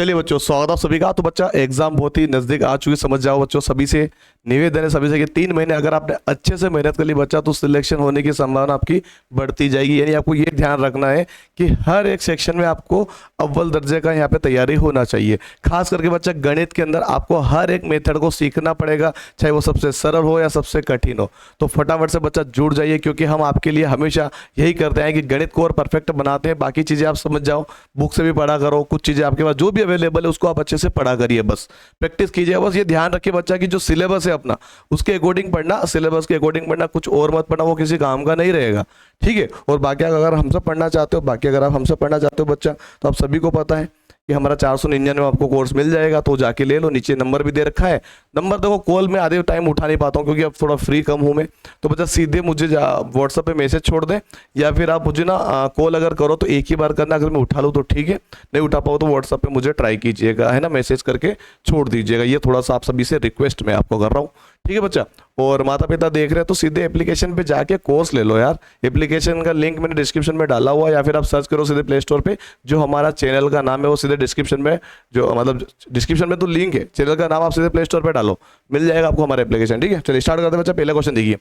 चलिए बच्चों, स्वागत है सभी का। तो बच्चा एग्जाम बहुत ही नजदीक आ चुकी, समझ जाओ बच्चों। सभी से निवेदन है, सभी से कि 3 महीने अगर आपने अच्छे से मेहनत कर ली बच्चा, तो सिलेक्शन होने की संभावना आपकी बढ़ती जाएगी। यानी आपको ये ध्यान रखना है कि हर एक सेक्शन में आपको अव्वल दर्जे का यहाँ पे तैयारी होना चाहिए। खास करके बच्चा गणित के अंदर आपको हर एक मेथड को सीखना पड़ेगा, चाहे वो सबसे सरल हो या सबसे कठिन हो। तो फटाफट से बच्चा जुड़ जाइए, क्योंकि हम आपके लिए हमेशा यही करते हैं कि गणित को और परफेक्ट बनाते हैं। बाकी चीज़ें आप समझ जाओ, बुक से भी पढ़ा करो, कुछ चीज़ें आपके पास जो भी अवेलेबल है उसको आप अच्छे से पढ़ा करिए, बस प्रैक्टिस कीजिए। बस ये ध्यान रखिए बच्चा कि जो सिलेबस है अपना, उसके अकॉर्डिंग पढ़ना, सिलेबस के अकॉर्डिंग पढ़ना, कुछ और मत पढ़ना, वो किसी काम का नहीं रहेगा, ठीक है। और बाकी अगर हमसे पढ़ना चाहते हो, बाकी अगर आप हमसे पढ़ना चाहते हो बच्चा, तो आप सभी को पता है कि हमारा 499 आपको कोर्स मिल जाएगा, तो जाके ले लो। नीचे नंबर भी दे रखा है। नंबर देखो, कॉल में आधे टाइम उठा नहीं पाता हूँ क्योंकि अब थोड़ा फ्री कम हूँ मैं, तो बच्चा सीधे मुझे व्हाट्सएप पे मैसेज छोड़ दें, या फिर आप मुझे ना कॉल अगर करो तो एक ही बार करना। अगर मैं उठा लूँ तो ठीक है, नहीं उठा पाओ तो व्हाट्सएप पे मुझे ट्राई कीजिएगा, है ना, मैसेज करके छोड़ दीजिएगा। ये थोड़ा सा आप सभी से रिक्वेस्ट मैं आपको कर रहा हूँ, ठीक है बच्चा। और माता पिता देख रहे हैं तो सीधे एप्लीकेशन पे जाके कोर्स ले लो यार। एप्लीकेशन का लिंक मैंने डिस्क्रिप्शन में डाला हुआ है, या फिर आप सर्च करो सीधे प्ले स्टोर पे, जो हमारा चैनल का नाम है वो सीधे डिस्क्रिप्शन में, जो मतलब डिस्क्रिप्शन में तो लिंक है, चैनल का नाम आप सीधे प्ले स्टोर पे डालो, मिल जाएगा आपको हमारा एप्लीकेशन, ठीक है। चलिए स्टार्ट करते हैं बच्चा। पहला क्वेश्चन देखिए,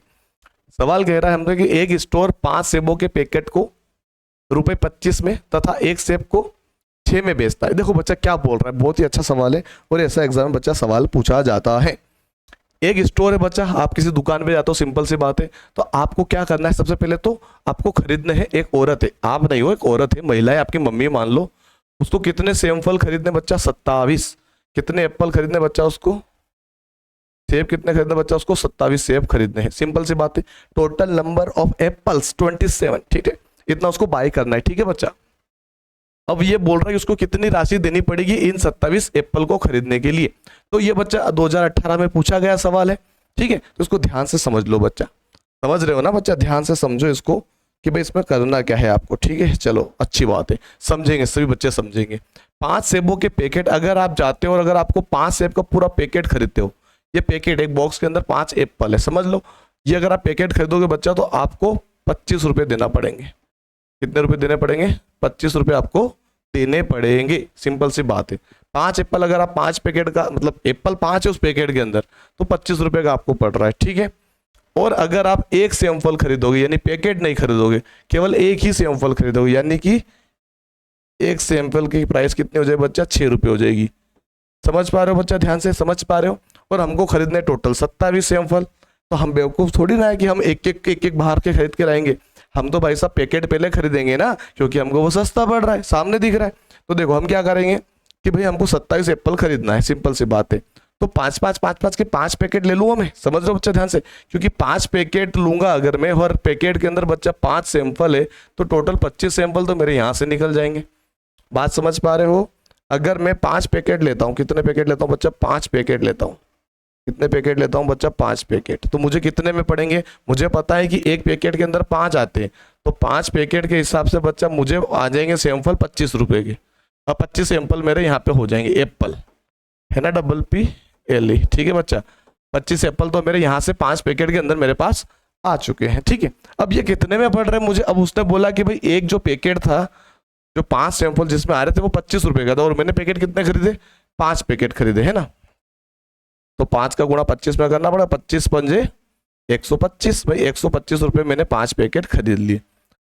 सवाल कह रहा है हमसे कि एक स्टोर 5 सेबों के पैकेट को ₹25 में तथा एक सेब को 6 में बेचता है। देखो बच्चा क्या बोल रहा है, बहुत ही अच्छा सवाल है, और ऐसा एग्जाम में बच्चा सवाल पूछा जाता है। एक स्टोर है बच्चा, आप किसी दुकान पे जाते हो, सिंपल सी बात है। तो आपको क्या करना है, सबसे पहले तो आपको खरीदने हैं। एक औरत है, आप नहीं हो, एक औरत है, महिला है, आपकी मम्मी मान लो। उसको कितने सेब फल खरीदने बच्चा? 27। कितने एप्पल खरीदने बच्चा उसको? सेब कितने खरीदने बच्चा उसको? 27 सेब खरीदने हैं, सिंपल सी बात है। टोटल नंबर ऑफ एप्पल्स 27, ठीक है, इतना उसको बाय करना है, ठीक है बच्चा। अब ये बोल रहा है कि उसको कितनी राशि देनी पड़ेगी इन 27 एप्पल को खरीदने के लिए। तो ये बच्चा 2018 में पूछा गया सवाल है, ठीक है। तो इसको ध्यान से समझ लो बच्चा, समझ रहे हो ना बच्चा, ध्यान से समझो इसको कि भाई इसमें करना क्या है आपको, ठीक है। चलो अच्छी बात है, समझेंगे, सभी बच्चे समझेंगे। 5 सेबों के पैकेट अगर आप जाते हो और अगर आपको 5 सेब का पूरा पैकेट खरीदते हो, ये पैकेट एक बॉक्स के अंदर 5 एप्पल है, समझ लो। ये अगर आप पैकेट खरीदोगे बच्चा तो आपको 25 रुपये देना पड़ेंगे। कितने रुपए देने पड़ेंगे? 25 रुपये आपको देने पड़ेंगे, सिंपल सी बात है। 5 एप्पल अगर आप 5 पैकेट का, मतलब एप्पल 5 है उस पैकेट के अंदर, तो 25 रुपये का आपको पड़ रहा है, ठीक है। और अगर आप एक सेब फल खरीदोगे, यानी पैकेट नहीं खरीदोगे, केवल एक ही सेब फल खरीदोगे, यानी कि एक सेब फल की प्राइस कितनी हो जाएगी बच्चा? 6 रुपये हो जाएगी। समझ पा रहे हो बच्चा, ध्यान से समझ पा रहे हो। और हमको खरीदने टोटल 27 सेब फल, तो हम बेवकूफ़ थोड़ी ना है कि हम एक एक बाहर के खरीद के लाएंगे। हम तो भाई साहब पैकेट पहले खरीदेंगे ना, क्योंकि हमको वो सस्ता पड़ रहा है, सामने दिख रहा है। तो देखो हम क्या करेंगे कि भाई हमको 27 एप्पल खरीदना है, सिंपल सी बात है। तो 5 के 5 पैकेट ले लूंगा मैं, समझ रहे हो बच्चा ध्यान से, क्योंकि 5 पैकेट लूंगा अगर मैं, और पैकेट के अंदर बच्चा 5 सैंपल है, तो टोटल 25 सैंपल तो मेरे यहाँ से निकल जाएंगे। बात समझ पा रहे हो? अगर मैं 5 पैकेट लेता हूँ, कितने पैकेट लेता हूँ बच्चा? 5 पैकेट लेता हूँ। कितने पैकेट लेता हूँ बच्चा? 5 पैकेट। तो मुझे कितने में पड़ेंगे? मुझे पता है कि एक पैकेट के अंदर 5 आते हैं, तो 5 पैकेट के हिसाब से बच्चा मुझे आ जाएंगे सैंपल 25 रुपए के। अब 25 सैंपल मेरे यहाँ पे हो जाएंगे एप्पल, है ना, EPPL, ठीक है बच्चा। 25 एप्पल तो मेरे यहाँ से 5 पैकेट के अंदर मेरे पास आ चुके हैं, ठीक है। अब ये कितने में पड़ रहे हैं मुझे? अब उसने बोला कि भाई एक जो पैकेट था, जो 5 सैंपल जिसमें आ रहे थे, वो 25 रुपए का था, और मैंने पैकेट कितने खरीदे? 5 पैकेट खरीदे, है ना। तो 5 का गुणा 25 में करना पड़ा, 25 पंजे 125, भाई 125 रुपये मैंने 5 पैकेट खरीद लिए।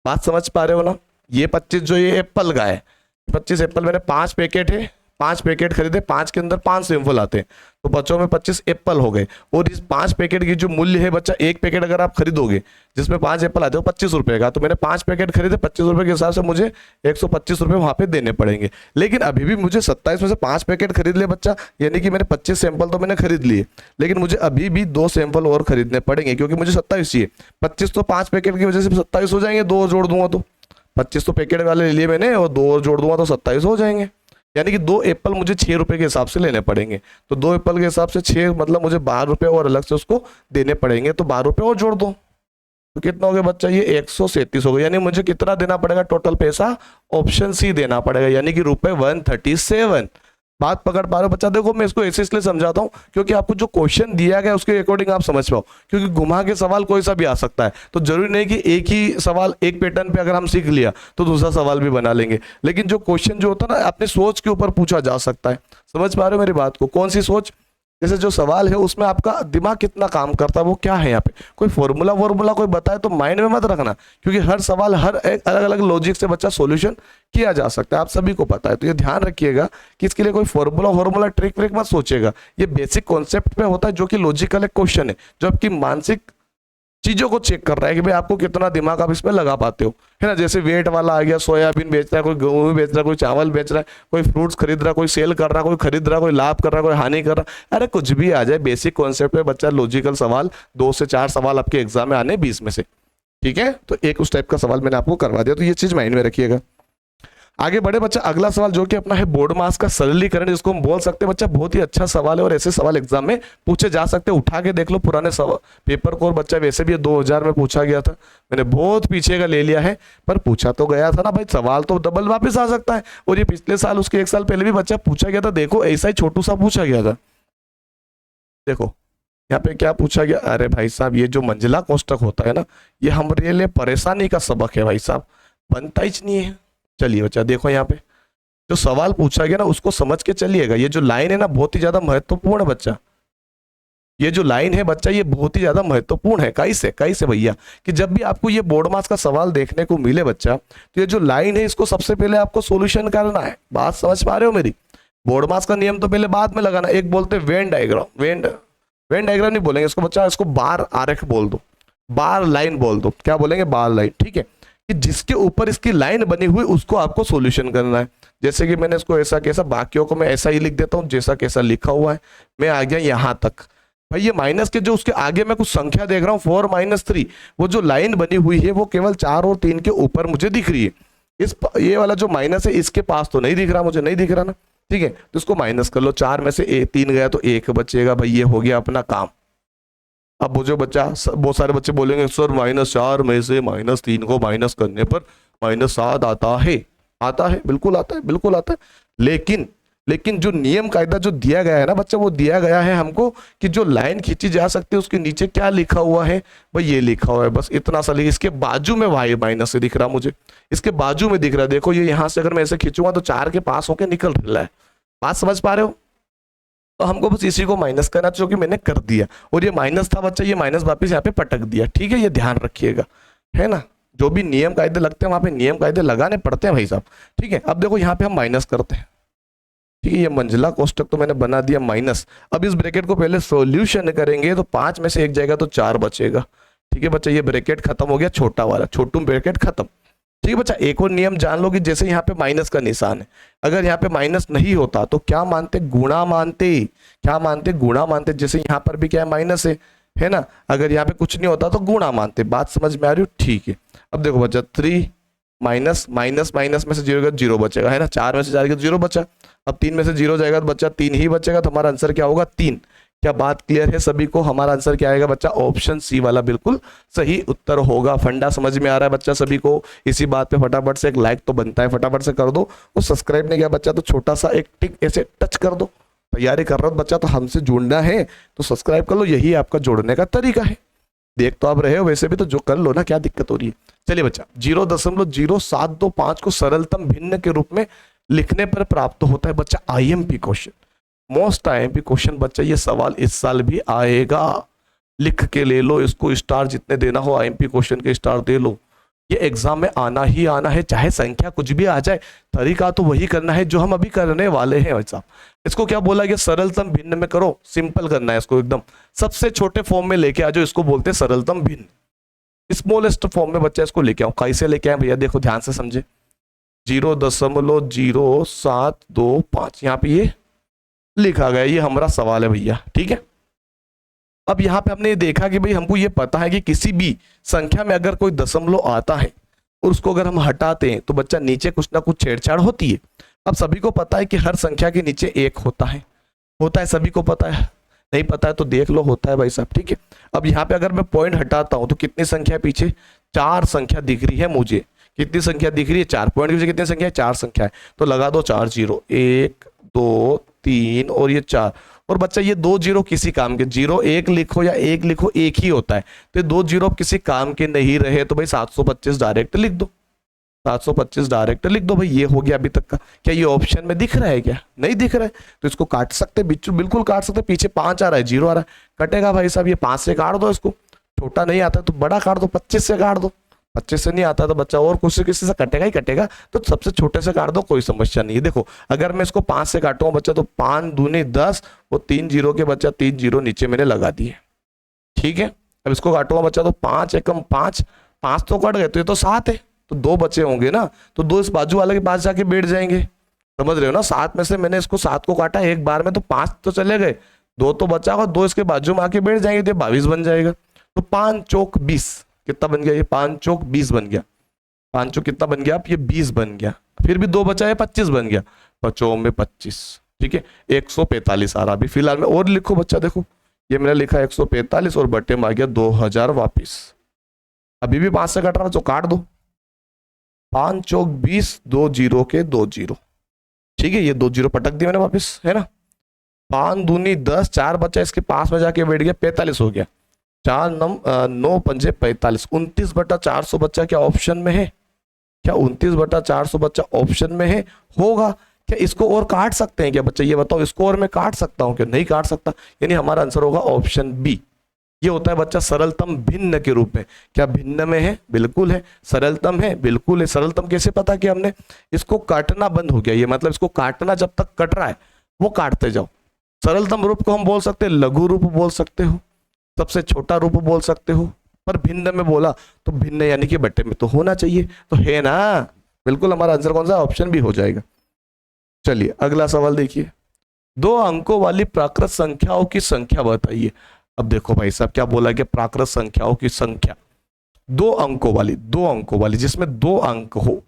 बात समझ पा रहे हो ना? ये 25 जो ये एप्पल का है, 25 एप्पल मैंने 5 पैकेट है, 5 पैकेट खरीदे, 5 के अंदर 5 सैंपल आते हैं, तो बच्चों में 25 एप्पल हो गए। और इस 5 पैकेट की जो मूल्य है बच्चा, एक पैकेट अगर आप खरीदोगे जिसमें 5 एप्पल आते हो 25 रुपये का, तो मैंने 5 पैकेट खरीदे, 25 रुपये के हिसाब से मुझे 125 रुपये वहाँ पे देने पड़ेंगे। लेकिन अभी भी मुझे 27 में से 5 पैकेट खरीद ले बच्चा, यानी कि मैंने 25 सैंपल तो मैंने खरीद लिए, लेकिन मुझे अभी भी 2 सैंपल और खरीदने पड़ेंगे, क्योंकि मुझे 27 चाहिए। 25 तो 5 पैकेट की वजह से 27 हो जाएंगे, 2 और जोड़ दूंगा तो 25 तो पैकेट वाले ले लिए मैंने, और 2 और जोड़ दूंगा तो 27 हो जाएंगे। यानी कि 2 एप्पल मुझे 6 रुपए के हिसाब से लेने पड़ेंगे। तो 2 एप्पल के हिसाब से 6, मतलब मुझे 12 रुपये और अलग से उसको देने पड़ेंगे। तो 12 रुपये और जोड़ दो, तो कितना हो गया बच्चा? ये 137 हो गया। यानी मुझे कितना देना पड़ेगा टोटल पैसा? ऑप्शन सी देना पड़ेगा, यानी कि ₹137। बात पकड़ पा रहे हो बच्चा? देखो मैं इसको ऐसे इसलिए समझाता हूँ क्योंकि आपको जो क्वेश्चन दिया गया उसके अकॉर्डिंग आप समझ पाओ, क्योंकि घुमा के सवाल कोई सा भी आ सकता है, तो जरूरी नहीं कि एक ही सवाल एक पैटर्न पे अगर हम सीख लिया तो दूसरा सवाल भी बना लेंगे, लेकिन जो क्वेश्चन जो होता है ना अपने सोच के ऊपर पूछा जा सकता है। समझ पा रहे हो मेरी बात को? कौन सी सोच? जैसे जो सवाल है उसमें आपका दिमाग कितना काम करता है वो क्या है, यहाँ पे कोई फॉर्मूला कोई बताए तो माइंड में मत रखना, क्योंकि हर सवाल हर एक अलग अलग लॉजिक से बच्चा सॉल्यूशन किया जा सकता है, आप सभी को पता है। तो ये ध्यान रखिएगा कि इसके लिए कोई फॉर्मूला ट्रिक व्रिक मत सोचिएगा, ये बेसिक कॉन्सेप्ट पे होता है जो कि लॉजिकल एक क्वेश्चन है, जो आपकी मानसिक चीजों को चेक कर रहा है कि भाई आपको कितना दिमाग आप इसमें लगा पाते हो, है ना। जैसे वेट वाला आ गया, सोयाबीन बेच रहा है कोई, गेहूं बेच रहा है कोई, चावल बेच रहा है कोई, फ्रूट्स खरीद रहा है कोई, सेल कर रहा है कोई, खरीद रहा है कोई, लाभ कर रहा है कोई, हानि कर रहा है, अरे कुछ भी आ जाए, बेसिक कॉन्सेप्ट पे बच्चा लॉजिकल सवाल 2 से 4 सवाल आपके एग्जाम में आने 20 में से, ठीक है। तो एक उस टाइप का सवाल मैंने आपको करवा दिया, तो ये चीज माइंड में रखिएगा। आगे बढ़े बच्चा, अगला सवाल जो कि अपना है बोर्ड मास का सरलीकरण, जिसको हम बोल सकते हैं बच्चा बहुत ही अच्छा सवाल है और ऐसे सवाल एग्जाम में पूछे जा सकते हैं। उठा के देख लो पुराने पेपर को, और बच्चा वैसे भी 2000 में पूछा गया था, मैंने बहुत पीछे का ले लिया है पर पूछा तो गया था ना भाई, सवाल तो डबल वापस आ सकता है, और ये पिछले साल उसके 1 साल पहले भी बच्चा पूछा गया था, देखो ऐसा ही छोटू सा पूछा गया था। देखो यहाँ पे क्या पूछा गया, अरे भाई साहब ये जो मंजिला कोष्टक होता है ना, ये हमारे लिए परेशानी का सबक है भाई साहब, बनता ही नहीं है। चलिए बच्चा देखो यहाँ पे जो सवाल पूछा गया ना उसको समझ के चलिएगा, ये जो लाइन है ना बहुत ही ज्यादा महत्वपूर्ण है बच्चा, ये जो लाइन है बच्चा ये बहुत ही ज्यादा महत्वपूर्ण है। कैसे भैया, कि जब भी आपको ये बोर्ड मास का सवाल देखने को मिले बच्चा, तो ये जो लाइन है इसको सबसे पहले आपको सॉल्यूशन करना है। बात समझ पा रहे हो मेरी? बोर्ड मास का नियम तो पहले बाद में लगाना, एक बोलते हैं वेन डायग्राम, वेन डायग्राम नहीं बोलेंगे इसको बच्चा, इसको बार आरेख बोल दो, बार लाइन बोल दो, क्या बोलेंगे, बार लाइन, ठीक है। कि जिसके ऊपर इसकी लाइन बनी हुई उसको आपको सॉल्यूशन करना है। जैसे कि मैंने इसको ऐसा कैसा, बाकियों को मैं ऐसा ही लिख देता हूं जैसा कैसा लिखा हुआ है, मैं आ गया यहां तक। भाई ये माइनस के जो उसके आगे मैं कुछ संख्या देख रहा हूँ 4 - 3, वो जो लाइन बनी हुई है वो केवल 4 और 3 के ऊपर मुझे दिख रही है। ये वाला जो माइनस है इसके पास तो नहीं दिख रहा, मुझे नहीं दिख रहा ना, ठीक है। तो इसको माइनस कर लो, 4 में से 3 गया तो 1 बचेगा, भाई ये हो गया अपना काम। अब वो जो बच्चा, बहुत सारे बच्चे बोलेंगे सर -4 में से -3 को माइनस करने पर -7 आता है, बिल्कुल आता है, बिल्कुल आता है। लेकिन जो नियम कायदा जो दिया गया है ना बच्चा, वो दिया गया है हमको कि जो लाइन खींची जा सकती है उसके नीचे क्या लिखा हुआ है, भाई ये लिखा हुआ है, बस इतना सा लिखा। इसके बाजू में y माइनस से दिख रहा मुझे, इसके बाजू में दिख रहा है, देखो ये यहां से अगर मैं ऐसे खींचूंगा तो 4 के पास होके निकल रहा है। बात समझ पा रहे हो? तो हमको बस इसी को माइनस करना, जो कि मैंने कर दिया, और ये माइनस था बच्चा, ये माइनस वापस यहाँ पे पटक दिया, ठीक है। ये ध्यान रखिएगा, है ना। जो भी नियम कायदे लगते हैं वहां पे नियम कायदे लगाने पड़ते हैं भाई साहब, ठीक है। अब देखो यहाँ पे हम माइनस करते हैं, ठीक है। ये मंजिला कोष्टक तो मैंने बना दिया माइनस। अब इस ब्रैकेट को पहले सॉल्यूशन करेंगे तो 5 में से 1 जाएगा तो 4 बचेगा, ठीक है बच्चा। ये ब्रैकेट खत्म हो गया, छोटा वाला छोटू ब्रैकेट खत्म, ठीक है बच्चा। एक और नियम जान लो कि जैसे यहाँ पे माइनस का निशान है, अगर यहाँ पे माइनस नहीं होता तो क्या मानते, गुणा मानते, क्या मानते, गुणा मानते। जैसे यहाँ पर भी क्या है, माइनस है ना, अगर यहाँ पे कुछ नहीं होता तो गुणा मानते। बात समझ में आ रही हो? ठीक है। अब देखो बच्चा 3 माइनस में से 0 बचेगा, है ना। 4 में से जाएगा 0 बचा, अब 3 में से 0 जाएगा तो बच्चा 3 ही बचेगा, तो हमारा आंसर क्या होगा, 3। क्या बात क्लियर है सभी को? हमारा आंसर क्या आएगा बच्चा, ऑप्शन सी वाला बिल्कुल सही उत्तर होगा। फंडा समझ में आ रहा है बच्चा सभी को? इसी बात पे फटाफट से एक लाइक तो बनता है, फटाफट से कर दो। और सब्सक्राइब नहीं किया बच्चा तो छोटा सा एक टिक ऐसे टच कर दो। तैयारी कर रहा हो बच्चा तो हमसे जुड़ना है तो सब्सक्राइब कर लो, यही आपका जोड़ने का तरीका है। देख तो आप रहे हो वैसे भी, तो जो कर लो ना, क्या दिक्कत हो रही है। चलिए बच्चा, 0.0725 को सरलतम भिन्न के रूप में लिखने पर प्राप्त होता है बच्चा IMP question, most IMP question बच्चा। ये सवाल इस साल भी आएगा, लिख के ले लो इसको, स्टार जितने देना हो आईएमपी क्वेश्चन के स्टार दे लो। ये एग्जाम में आना ही आना है, चाहे संख्या कुछ भी आ जाए, तरीका तो वही करना है जो हम अभी करने वाले हैं भाई साहब। इसको क्या बोला गया, सरलतम भिन्न में करो, सिंपल करना है इसको, एकदम सबसे छोटे फॉर्म में लेके आ जाओ, इसको बोलते हैं सरलतम भिन्न। स्मॉलेस्ट फॉर्म में बच्चा इसको लेके आओ। कैसे लेके आए भैया, देखो ध्यान से समझे, 0.0725 यहाँ पे ये लिखा गया, ये हमारा सवाल है भैया, ठीक है। अब यहाँ पे हमने ये देखा कि भाई हमको ये पता है कि किसी भी संख्या में अगर कोई दशमलव आता है और उसको अगर हम हटाते हैं तो बच्चा नीचे कुछ ना कुछ छेड़छाड़ होती है। अब सभी को पता है कि हर संख्या के नीचे 1 होता है सभी को पता है, नहीं पता है तो देख लो, होता है भाई साहब, ठीक है। अब यहाँ पे अगर मैं पॉइंट हटाता हूं तो कितनी संख्या पीछे, 4 संख्या दिख रही है मुझे। कितनी संख्या दिख रही है, 4 पॉइंट की कितनी संख्या है, 4 संख्या है, तो लगा दो 4 0, 1 2 3 और ये 4। और बच्चा ये 2 जीरो किसी काम के, 0 1 लिखो या 1 लिखो एक ही होता है, तो ये 2 जीरो किसी काम के नहीं रहे तो भाई 725 डायरेक्ट लिख दो, 725 डायरेक्ट लिख दो भाई। ये हो गया अभी तक का। क्या ये ऑप्शन में दिख रहा है? क्या नहीं दिख रहा है? तो इसको काट सकते, बिल्कुल काट सकते। पीछे 5 आ रहा है, 0 आ रहा है, कटेगा भाई साहब। ये 5 से काट दो इसको, छोटा नहीं आता तो बड़ा काट दो, 25 से काट दो। 25 से नहीं आता तो बच्चा और कुछ से किसी से कटेगा ही कटेगा, तो सबसे छोटे से काट दो, कोई समस्या नहीं है। देखो अगर मैं इसको 5 से काटूंगा बच्चा तो 5 दूनी 10, वो 3 जीरो के बच्चा 3 जीरो नीचे मैंने लगा दिए, ठीक है। अब इसको काटूंगा बच्चा तो 5 एकम 5, 5 तो कट गए, तो ये तो 7 है, तो 2 बचे होंगे ना, तो 2 इस बाजू वाले के पास जाके बैठ जाएंगे, समझ रहे हो ना। 7 में से मैंने इसको 7 को काटा एक बार में, तो 5 तो चले गए, 2 तो बचा होगा, 2 इसके बाजू में आके बैठ जाएंगे, तो 22 बन जाएगा। तो 5 चौक 20 कितना बन गया? ये 5 चौक 20 बन गया। 5 चौक कितना बन गया? आप ये 20 बन गया। फिर भी 2 बचा है, 25 बन गया। 5 में 25, ठीक है। 145 आ रहा अभी फिलहाल में। और लिखो बच्चा, देखो ये मैंने लिखा 145 और बट्टे में आ गया 2000 वापिस। अभी भी 5 से कट रहा है तो काट दो। 5 चौक 20, 2 जीरो के 2 जीरो, ठीक है। ये 2 जीरो पटक दिया मैंने वापिस, है ना। 5 दूनी 10, 4 बच्चा इसके पास में जाके बैठ गया, 45 हो गया। 4 9 पंजे 45, 29/400 बच्चा क्या ऑप्शन में है? क्या 29/400 बच्चा ऑप्शन में है? होगा। क्या इसको और काट सकते हैं क्या बच्चा? ये बताओ, इसको और मैं काट सकता हूं क्या? नहीं काट सकता, यानी हमारा आंसर होगा ऑप्शन बी। ये होता है बच्चा सरलतम भिन्न के रूप में। क्या भिन्न में है? बिल्कुल है। सरलतम है? बिल्कुल है। सरलतम कैसे पता कि हमने इसको काटना बंद हो गया, ये मतलब इसको काटना जब तक कट रहा है वो काटते जाओ। सरलतम रूप को हम बोल सकते हैं, लघु रूप बोल सकते हो, सबसे छोटा रूप बोल सकते हो, पर भिन्न में बोला तो भिन्न यानी कि बट्टे में तो होना चाहिए, तो है ना। बिल्कुल हमारा आंसर कौन सा? ऑप्शन भी हो जाएगा। चलिए अगला सवाल देखिए। 2 अंकों वाली प्राकृत संख्याओं की संख्या बताइए। अब देखो भाई साहब क्या बोला कि प्राकृत संख्याओं की संख्या 2 अंकों वाली, 2 अंकों वाली जिसमें 2 अंक हो,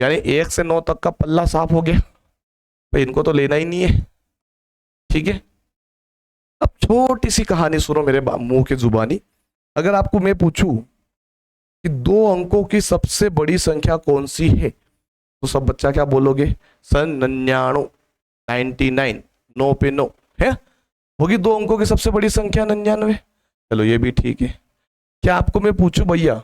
यानी 1 से 9 तक का पल्ला साफ हो गया भाई, इनको तो लेना ही नहीं है, ठीक है। अब छोटी सी कहानी सुनो मेरे मुंह की जुबानी। अगर आपको मैं पूछूं कि 2 अंकों की सबसे बड़ी संख्या कौन सी है, तो सब बच्चा क्या बोलोगे? सन 99, 99, 9 पे 9 है, होगी 2 अंकों की सबसे बड़ी संख्या 99। चलो ये भी ठीक है। क्या आपको मैं पूछूं भैया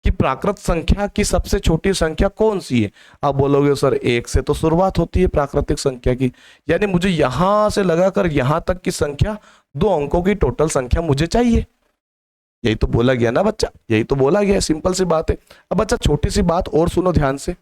कि प्राकृत संख्या की सबसे छोटी संख्या कौन सी है? आप बोलोगे सर 1 से तो शुरुआत होती है प्राकृतिक संख्या की, यानी मुझे यहां से लगाकर यहां तक की संख्या 2 अंकों की टोटल संख्या मुझे चाहिए। यही तो बोला गया ना बच्चा, यही तो बोला गया, सिंपल सी बात है। अब बच्चा छोटी सी बात और सुनो ध्यान से,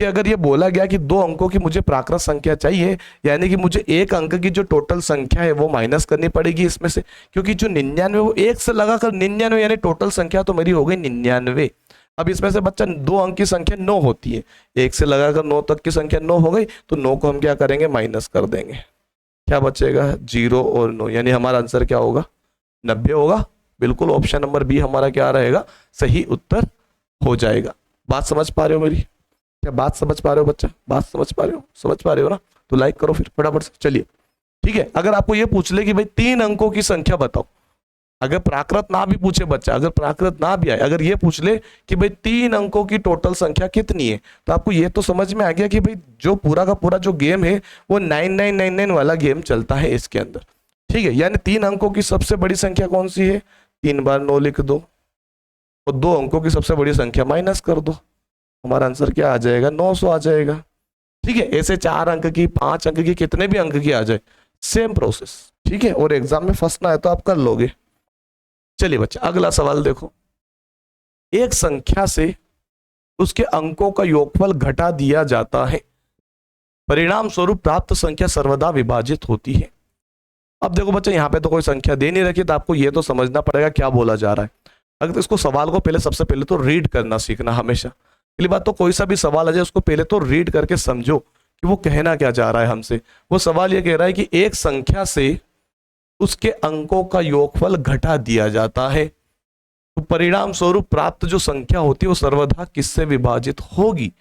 कि अगर ये बोला गया कि 2 अंकों की मुझे प्राकृत संख्या चाहिए, यानी कि मुझे 1 अंक की जो टोटल संख्या है वो माइनस करनी पड़ेगी इसमें से, क्योंकि जो 99 वो 1 से लगाकर 99, यानी टोटल संख्या तो मेरी हो गई 99। अब इसमें से बच्चा 2 अंक की संख्या 9 होती है, 1 से लगाकर 9 तक की संख्या 9 हो गई, तो 9 को हम क्या करेंगे? माइनस कर देंगे। क्या बचेगा? 0 और 9, यानी हमारा आंसर क्या होगा? 90 होगा। बिल्कुल ऑप्शन नंबर बी हमारा क्या रहेगा? सही उत्तर हो जाएगा। बात समझ पा रहे हो मेरी? क्या बात समझ पा रहे हो बच्चा? बात समझ पा रहे हो? समझ पा रहे हो ना? तो लाइक करो फिर फटाफट से। चलिए ठीक है। अगर आपको ये पूछ ले कि भाई 3 अंकों की संख्या बताओ, अगर प्राकृत ना भी पूछे बच्चा, अगर प्राकृत ना भी आए, अगर ये पूछ ले कि भाई 3 अंकों की टोटल संख्या कितनी है, तो आपको ये तो समझ में आ गया कि भाई जो पूरा का पूरा जो गेम है वो 9999 वाला गेम चलता है इसके अंदर, ठीक है। यानी 3 अंकों की सबसे बड़ी संख्या कौन सी है? 3 बार 9 लिख दो और 2 अंकों की सबसे बड़ी संख्या माइनस कर दो, हमारा आंसर क्या आ जाएगा? 900 आ जाएगा, ठीक है। ऐसे 4 अंक की, 5 अंक की, कितने भी अंक की आ जाए, सेम प्रोसेस, ठीक है। और एग्जाम में फंसना है तो आप कर लोगे। चलिए बच्चा अगला सवाल देखो। एक संख्या से उसके अंकों का योगफल घटा दिया जाता है, परिणाम स्वरूप प्राप्त संख्या सर्वदा विभाजित होती है। अब देखो बच्चा यहाँ पे तो कोई संख्या दे नहीं रखी, तो आपको ये तो समझना पड़ेगा क्या बोला जा रहा है। अगर तो इसको सवाल को पहले सबसे पहले तो रीड करना सीखना हमेशा। पहली बात तो कोई सा भी सवाल आ जाए उसको पहले तो रीड करके समझो कि वो कहना क्या चाह रहा है हमसे। वो सवाल ये कह रहा है कि एक संख्या से उसके अंकों का योगफल घटा दिया जाता है, तो परिणाम स्वरूप प्राप्त जो संख्या होती है वो सर्वदा किससे विभाजित होगी।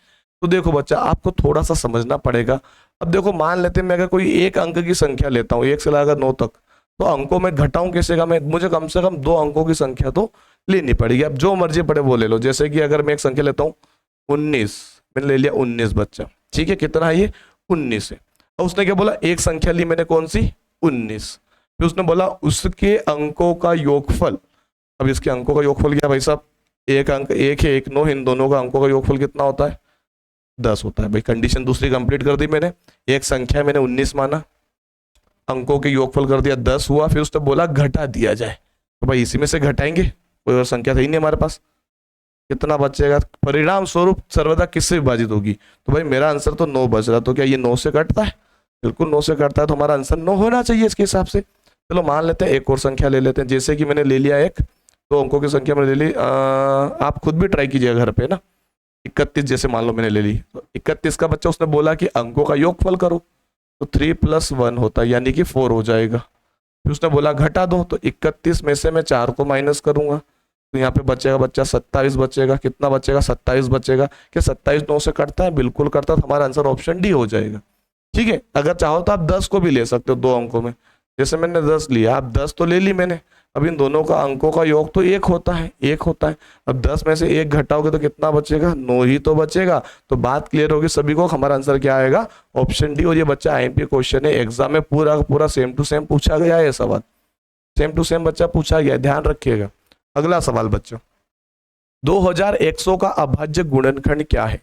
तो देखो बच्चा आपको थोड़ा सा समझना पड़ेगा। अब देखो मान लेते हैं मैं अगर कोई एक अंक की संख्या लेता हूँ 1 से लेकर 9 तक, तो अंकों में घटाऊं कैसे का? मैं मुझे कम से कम 2 अंकों की संख्या तो लेनी पड़ेगी। अब जो मर्जी पड़े वो ले लो। जैसे कि अगर मैं एक संख्या लेता हूँ 19, मैंने ले लिया 19 बच्चा, ठीक है। कितना है ये? 19 है। और उसने क्या बोला, एक संख्या ली मैंने कौन सी, 19। फिर उसने बोला उसके अंकों का योगफल। अब इसके अंकों का योगफल क्या भाई साहब, एक अंक एक है एक 9, इन दोनों का अंकों का योगफल कितना होता है, 10 होता है। भाई कंडीशन दूसरी कंप्लीट कर दी मैंने, एक संख्या मैंने 19 माना, अंकों के योगफल कर दिया 10 हुआ, फिर उसने बोला घटा दिया जाए। तो भाई इसी में से घटाएंगे, कोई और संख्या थी नहीं हमारे पास, कितना बचेगा, परिणाम स्वरूप सर्वदा किससे विभाजित होगी। तो भाई मेरा आंसर तो 9 बच रहा, तो क्या ये 9 से कटता है, बिल्कुल 9 से कटता है, तो हमारा आंसर 9 होना चाहिए इसके हिसाब से। चलो मान लेते हैं एक और संख्या ले लेते हैं, जैसे कि मैंने ले लिया एक, तो अंकों की संख्या मैंने ले ली, आप खुद भी ट्राई कीजिएगा घर पे ना। 31 जैसे मान लो मैंने ले ली, तो 31 का बच्चा उसने बोला कि अंकों का योगफल करो, तो 3 + 1 होता है, यानी कि 4 हो जाएगा। फिर उसने बोला घटा दो, तो 31 में से मैं 4 को माइनस करूंगा, तो यहाँ पे बचेगा बच्चा 27 बचेगा, कितना बचेगा 27 बचेगा। क्या 27 9 से कटता है, बिल्कुल करता है, तो हमारा आंसर ऑप्शन डी हो जाएगा। ठीक है, अगर चाहो तो आप 10 को भी ले सकते हो 2 अंकों में, जैसे मैंने 10 लिया, आप 10 तो ले ली मैंने, अब इन दोनों का अंकों का योग तो 1 होता है, 1 होता है। अब 10 में से 1 घटाओगे तो कितना बचेगा, 9 ही तो बचेगा। तो बात क्लियर होगी सभी को, हमारा आंसर क्या आएगा, ऑप्शन डी। और ये बच्चा आईएमपी क्वेश्चन है, एग्जाम में पूरा पूरा सेम टू सेम पूछा गया है, ये सवाल सेम टू सेम बच्चा पूछा गया है, ध्यान रखिएगा। अगला सवाल बच्चों, 2100 का अभाज्य गुणनखंड क्या है,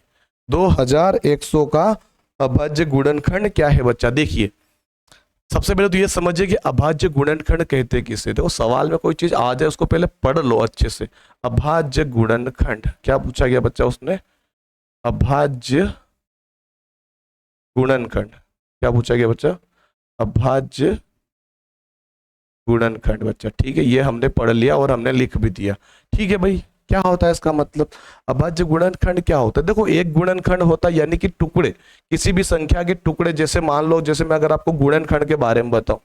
2100 का अभाज्य गुणनखंड क्या है बच्चा। देखिए सबसे पहले तो ये समझिए कि अभाज्य गुणनखंड कहते किसे, देखो सवाल में कोई चीज आ जाए उसको पहले पढ़ लो अच्छे से। अभाज्य गुणनखंड क्या पूछा गया बच्चा उसने, अभाज्य गुणनखंड क्या पूछा गया बच्चा, अभाज्य गुणनखंड बच्चा। ठीक है, ये हमने पढ़ लिया और हमने लिख भी दिया। ठीक है भाई, क्या होता है इसका मतलब, अभाज्य गुणनखंड क्या होता है। देखो एक गुणनखंड होता है यानी कि टुकड़े, किसी भी संख्या के टुकड़े, जैसे मान लो, जैसे मैं अगर आपको गुणनखंड के बारे में बताऊं,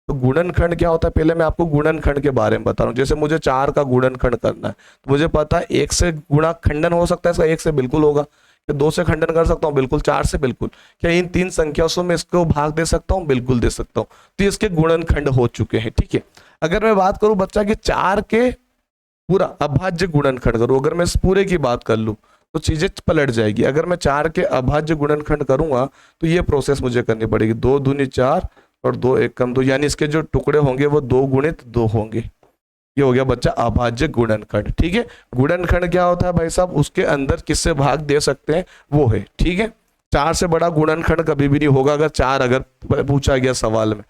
तो गुणनखंड क्या होता है, पहले मैं आपको गुणनखंड के बारे में बता रहा हूँ। जैसे मुझे 4 का गुणनखंड करना है, तो मुझे पता है 1 से गुणा खंडन हो सकता है इसका, 1 से बिल्कुल होगा। क्या 2 से खंडन कर सकता हूँ, बिल्कुल। 4 से बिल्कुल। क्या इन 3 संख्याओं में इसको भाग दे सकता हूँ, बिल्कुल दे सकता हूँ। तो इसके गुणनखंड हो चुके हैं। ठीक है, अगर मैं बात करूं बच्चा कि 4 के पूरा अभाज्य गुणनखंड करूं, अगर मैं इस पूरे की बात कर लूं तो चीजें पलट जाएगी। अगर मैं 4 के अभाज्य गुणनखंड करूंगा तो ये प्रोसेस मुझे करनी पड़ेगी, 2 दूनी 4 और 2 एकम 2, यानी इसके जो टुकड़े होंगे वो 2 गुणित 2 होंगे। ये हो गया बच्चा अभाज्य गुणनखंड। ठीक है, गुणनखंड क्या होता है भाई साहब, उसके अंदर किससे भाग दे सकते हैं वो है। ठीक है, 4 से बड़ा गुणनखंड कभी भी नहीं होगा, अगर 4 अगर पूछा गया सवाल में,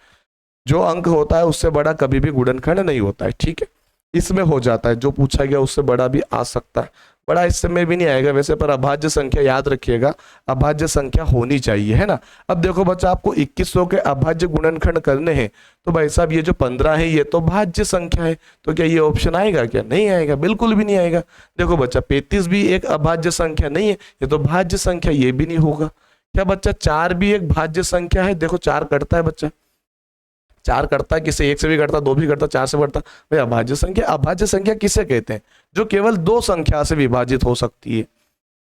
जो अंक होता है उससे बड़ा कभी भी गुणनखंड नहीं होता है। ठीक है, इसमें हो जाता है, जो पूछा गया उससे बड़ा भी आ सकता है, बड़ा इस समय भी नहीं आएगा वैसे, पर अभाज्य संख्या याद रखिएगा, अभाज्य संख्या होनी चाहिए, है ना। अब देखो बच्चा, आपको 2100 के अभाज्य गुणनखंड करने हैं, तो भाई साहब ये जो 15 है ये तो भाज्य संख्या है, तो क्या ये ऑप्शन आएगा, क्या नहीं आएगा, बिल्कुल भी नहीं आएगा। देखो बच्चा 35 भी एक अभाज्य संख्या नहीं है, ये तो भाज्य संख्या, ये भी नहीं होगा। क्या बच्चा 4 भी एक भाज्य संख्या है, देखो 4 कटता है बच्चा, 4 करता है, किसे 1 से भी करता, 2 भी करता, 4 से बढ़ता। भाई अभाज्य संख्या, अभाज्य संख्या किसे कहते हैं, जो केवल 2 संख्या से विभाजित हो सकती है।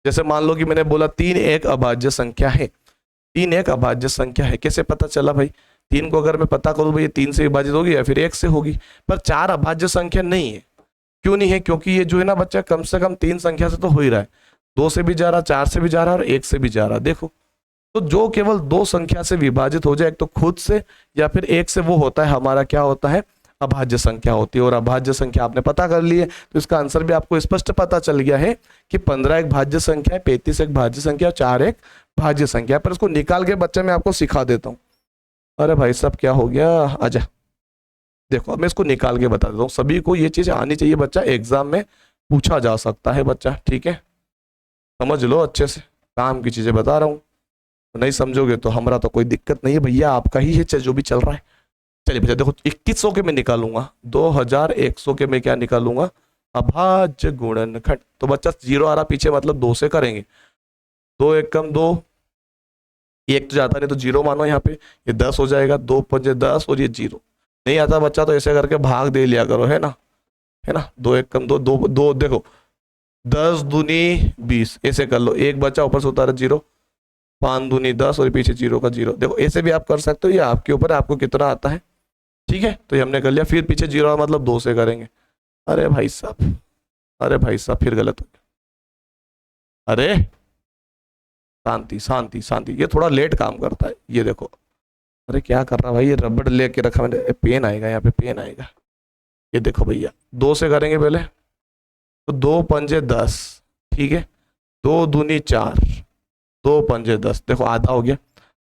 जैसे मान लो कि मैंने बोला 3 एक अभाज्य संख्या है, 3 एक अभाज्य संख्या है, कैसे पता चला भाई, 3 को अगर मैं पता करूं भाई 3 से विभाजित होगी या फिर 1 से होगी, पर 4 अभाज्य संख्या नहीं है। क्यों नहीं है, क्योंकि ये जो है ना बच्चा कम से कम 3 संख्या से तो हो ही रहा है, 2 से भी जा रहा, 4 से भी जा रहा और 1 से भी जा रहा। देखो, तो जो केवल 2 संख्या से विभाजित हो जाए, एक तो खुद से या फिर 1 से, वो होता है हमारा क्या होता है, अभाज्य संख्या होती है। और अभाज्य संख्या आपने पता कर ली है, तो इसका आंसर भी आपको स्पष्ट पता चल गया है कि 15 एक भाज्य संख्या है, 35 एक भाज्य संख्या और 4 एक भाज्य संख्या है। पर इसको निकाल के बच्चे मैं आपको सिखा देता हूँ। अरे भाई साहब क्या हो गया, आजा देखो, अब मैं इसको निकाल के बता देता हूँ। सभी को ये चीज आनी चाहिए बच्चा, एग्जाम में पूछा जा सकता है बच्चा। ठीक है, समझ लो अच्छे से, काम की चीजें बता रहा हूँ, नहीं समझोगे तो हमारा तो कोई दिक्कत नहीं है भैया, आपका ही है जो भी चल रहा है। चलिए भैया देखो, 2100 के मैं निकालूंगा, 2100 के मैं क्या निकालूंगा, अभाज्य गुणनखंड। तो बच्चा 0 आ रहा पीछे, मतलब 2 से करेंगे, 2 एकम 2, 1 तो जाता नहीं तो 0 मानो यहाँ पे, ये 10 हो जाएगा, 2 पंजे 10 और ये 0 नहीं आता बच्चा, तो ऐसे करके भाग दे लिया करो, है ना, है ना। 2 एकम 2, 2 देखो 10 दूनी 20, ऐसे कर लो, एक बच्चा ऊपर से उतारा 0, 5 दूनी 10 और पीछे 0 का 0। देखो ऐसे भी आप कर सकते हो, ये आपके ऊपर है, आपको कितना आता है। ठीक है, तो ये हमने कर लिया, फिर पीछे 0 मतलब 2 से करेंगे। अरे भाई साहब, अरे भाई साहब फिर गलत हो गया, अरे शांति शांति शांति, ये थोड़ा लेट काम करता है। ये देखो अरे क्या कर रहा भाई, ये रबड़ लेके रखा मैंने, पेन आएगा यहाँ पे, पेन आएगा। ये देखो भैया, 2 से करेंगे पहले, तो 2 पंजे 10, ठीक है, 2 दूनी 4, 2 पंजे 10, देखो आधा हो गया।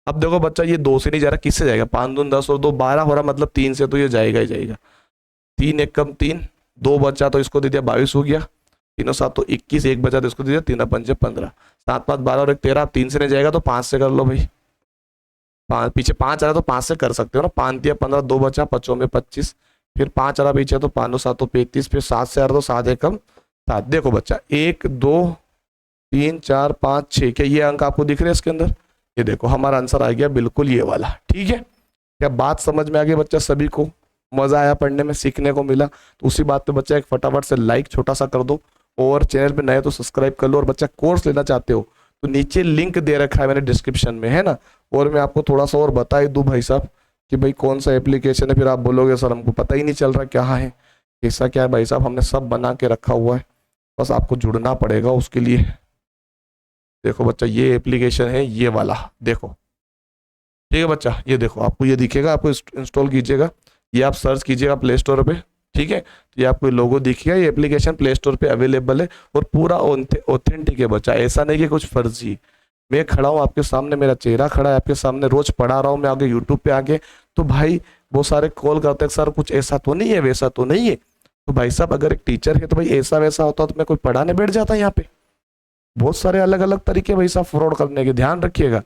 अब देखो बच्चा, ये 2 से नहीं जा रहा, किससे जाएगा, 5 दून 10 और 2 12 हो रहा, मतलब 3 से तो ये जाएगा ही जाएगा। 3 एक कम 3, 2 बचा तो इसको दे दिया 22 हो गया, 3 7 तो 21, 1 बचा तो इसको दे दिया 3 पंजे 15, 7 5 12 और 1 13। 3 से नहीं जाएगा तो 5 से कर लो भाई, 5 पीछे 5 आ रहा तो 5 से कर सकते हो ना, 5 दिया 15, 2 बचा 5 में 25, फिर 5 आ रहा पीछे तो 5 7 तो 35, फिर 7 से आ रहा तो 7 एक कम 7। देखो बच्चा 1 2 3 4 5 6, क्या ये अंक आपको दिख रहे हैं इसके अंदर, ये देखो हमारा आंसर आ गया बिल्कुल ये वाला, ठीक है। क्या बात समझ में आ गई बच्चा, सभी को मजा आया, पढ़ने में सीखने को मिला, तो उसी बात पे बच्चा एक फटाफट से लाइक छोटा सा कर दो, और चैनल पे नए तो सब्सक्राइब कर लो। और बच्चा कोर्स लेना चाहते हो तो नीचे लिंक दे रखा है मैंने डिस्क्रिप्शन में, है ना। और मैं आपको थोड़ा सा और बता ही दूं भाई साहब कि भाई कौन सा एप्लीकेशन है, फिर आप बोलोगे सर हमको पता ही नहीं चल रहा क्या है, ऐसा क्या है भाई साहब, हमने सब बना के रखा हुआ है, बस आपको जुड़ना पड़ेगा उसके लिए। देखो बच्चा ये एप्लीकेशन है ये वाला, देखो ठीक है बच्चा, ये देखो आपको ये दिखेगा, आपको इंस्टॉल कीजिएगा, ये आप सर्च कीजिएगा प्ले स्टोर पे, ठीक है। तो ये आपको लोगो दिखेगा, ये एप्लीकेशन प्ले स्टोर पे अवेलेबल है और पूरा ऑथेंटिक है बच्चा, ऐसा नहीं कि कुछ फर्जी। मैं खड़ा हूँ आपके सामने, मेरा चेहरा खड़ा है आपके सामने, रोज पढ़ा रहा हूँ मैं आगे यूट्यूब पे आगे, तो भाई वो सारे कॉल करते हैं सर कुछ ऐसा तो नहीं है वैसा तो नहीं है, तो भाई साहब अगर एक टीचर है तो भाई ऐसा वैसा होता तो मैं कोई पढ़ाने बैठ जाता यहाँ पे। बहुत सारे अलग अलग तरीके भाई साहब फ्रॉड करने के, ध्यान रखिएगा,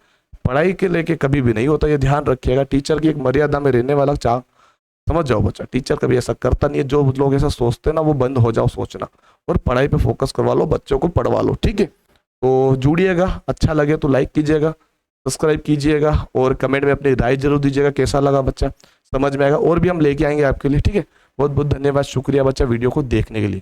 पढ़ाई के लेके कभी भी नहीं होता, ये ध्यान रखिएगा। टीचर की एक मर्यादा में रहने वाला चाह, समझ जाओ बच्चा, टीचर कभी ऐसा करता नहीं है, जो लोग ऐसा सोचते हैं ना वो बंद हो जाओ सोचना, और पढ़ाई पे फोकस करवा लो, बच्चों को पढ़वा लो, ठीक है। तो जुड़िएगा, अच्छा लगे तो लाइक कीजिएगा, सब्सक्राइब कीजिएगा, और कमेंट में अपनी राय जरूर दीजिएगा कैसा लगा बच्चा, समझ में आएगा और भी हम लेके आएंगे आपके लिए, ठीक है। बहुत बहुत धन्यवाद, शुक्रिया बच्चा वीडियो को देखने के लिए।